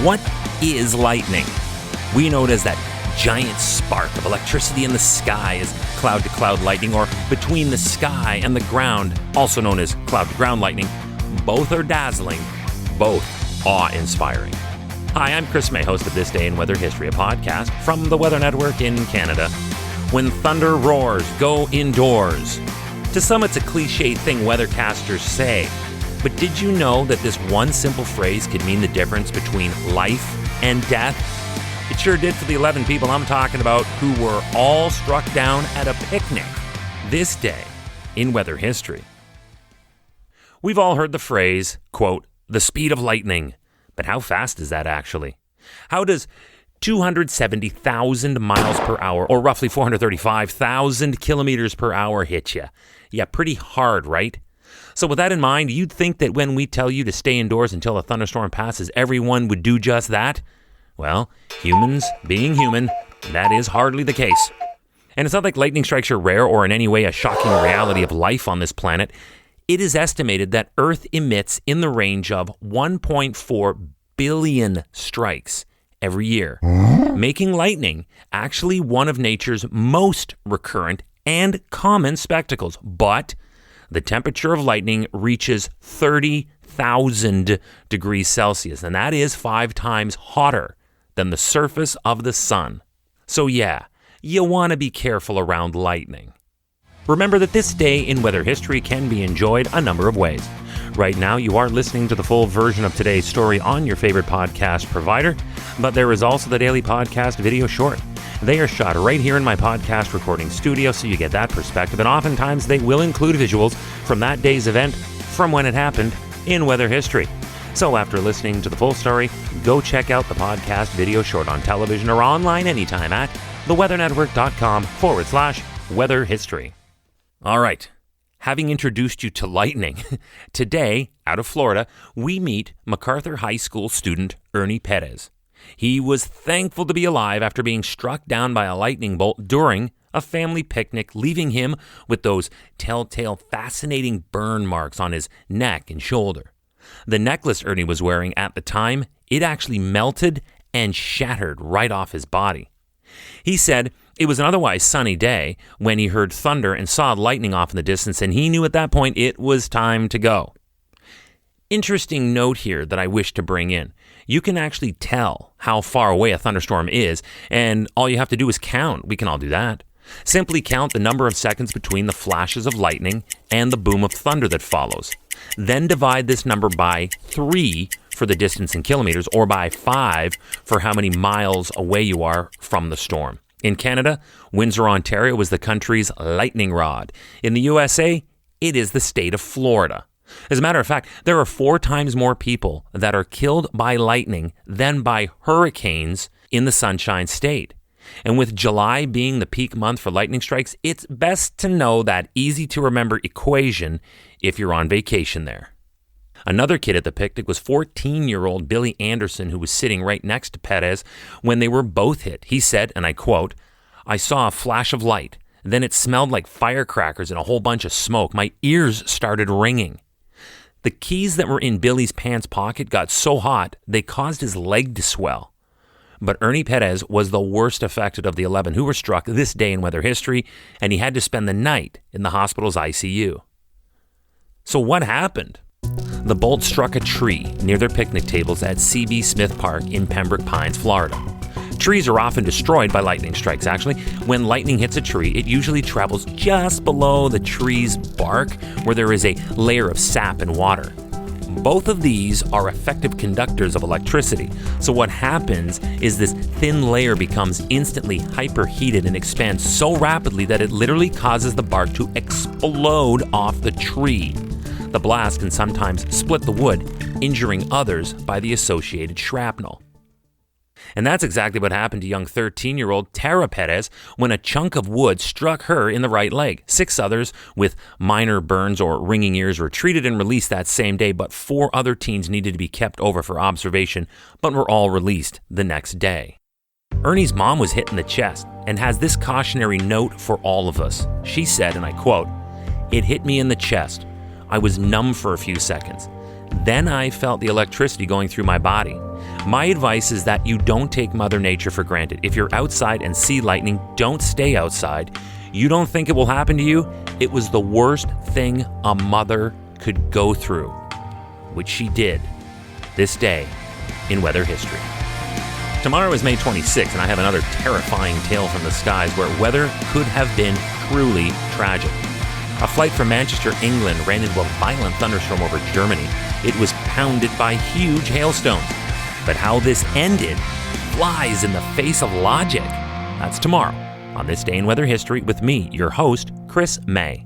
What is lightning? We know it as that giant spark of electricity in the sky as cloud-to-cloud lightning, or between the sky and the ground, also known as cloud-to-ground lightning. Both are dazzling, both awe-inspiring. Hi, I'm Chris May, host of This Day in Weather History, a podcast from the Weather Network in Canada. When thunder roars, go indoors. To some, it's a cliché thing weathercasters say. But did you know that this one simple phrase could mean the difference between life and death? It sure did for the 11 people I'm talking about who were all struck down at a picnic this day in weather history. We've all heard the phrase, quote, the speed of lightning. But how fast is that actually? How does 270,000 miles per hour, or roughly 435,000 kilometers per hour hit you? Yeah, pretty hard, right? So with that in mind, you'd think that when we tell you to stay indoors until a thunderstorm passes, everyone would do just that? Well, humans being human, that is hardly the case. And it's not like lightning strikes are rare or in any way a shocking reality of life on this planet. It is estimated that Earth emits in the range of 1.4 billion strikes every year, making lightning actually one of nature's most recurrent and common spectacles. But the temperature of lightning reaches 30,000 degrees Celsius, and that is 5 times hotter than the surface of the sun. So yeah, you want to be careful around lightning. Remember that this day in weather history can be enjoyed a number of ways. Right now, you are listening to the full version of today's story on your favorite podcast provider, but there is also the daily podcast video short. They are shot right here in my podcast recording studio, so you get that perspective, and oftentimes they will include visuals from that day's event from when it happened in weather history. So after listening to the full story, go check out the podcast video short on television or online anytime at theweathernetwork.com/weather history. All right, having introduced you to lightning, today, out of Florida, we meet MacArthur High School student Ernie Perez. He was thankful to be alive after being struck down by a lightning bolt during a family picnic, leaving him with those telltale, fascinating burn marks on his neck and shoulder. The necklace Ernie was wearing at the time, it actually melted and shattered right off his body. He said it was an otherwise sunny day when he heard thunder and saw lightning off in the distance, and he knew at that point it was time to go. Interesting note here that I wish to bring in. You can actually tell how far away a thunderstorm is, and all you have to do is count. We can all do that. Simply count the number of seconds between the flashes of lightning and the boom of thunder that follows. Then divide this number by 3 for the distance in kilometers, or by 5 for how many miles away you are from the storm. In Canada, Windsor, Ontario is the country's lightning rod. In the USA, it is the state of Florida. As a matter of fact, there are 4 times more people that are killed by lightning than by hurricanes in the Sunshine State. And with July being the peak month for lightning strikes, it's best to know that easy-to-remember equation if you're on vacation there. Another kid at the picnic was 14-year-old Billy Anderson, who was sitting right next to Perez when they were both hit. He said, and I quote, "I saw a flash of light. Then it smelled like firecrackers and a whole bunch of smoke. My ears started ringing." The keys that were in Billy's pants pocket got so hot, they caused his leg to swell. But Ernie Perez was the worst affected of the 11 who were struck this day in weather history, and he had to spend the night in the hospital's ICU. So what happened? The bolt struck a tree near their picnic tables at C.B. Smith Park in Pembroke Pines, Florida. Trees are often destroyed by lightning strikes, actually. When lightning hits a tree, it usually travels just below the tree's bark, where there is a layer of sap and water. Both of these are effective conductors of electricity. So what happens is this thin layer becomes instantly hyperheated and expands so rapidly that it literally causes the bark to explode off the tree. The blast can sometimes split the wood, injuring others by the associated shrapnel. And that's exactly what happened to young 13-year-old Tara Perez when a chunk of wood struck her in the right leg. 6 others with minor burns or ringing ears were treated and released that same day, but 4 other teens needed to be kept over for observation, but were all released the next day. Ernie's mom was hit in the chest and has this cautionary note for all of us. She said, and I quote, "It hit me in the chest. I was numb for a few seconds. Then I felt the electricity going through my body. My advice is that you don't take Mother Nature for granted. If you're outside and see lightning, don't stay outside. You don't think it will happen to you? It was the worst thing a mother could go through, which she did this day in weather history. Tomorrow is May 26th, and I have another terrifying tale from the skies where weather could have been truly tragic. A flight from Manchester, England ran into a violent thunderstorm over Germany. It was pounded by huge hailstones. But how this ended flies in the face of logic. That's tomorrow on This Day in Weather History with me, your host, Chris May.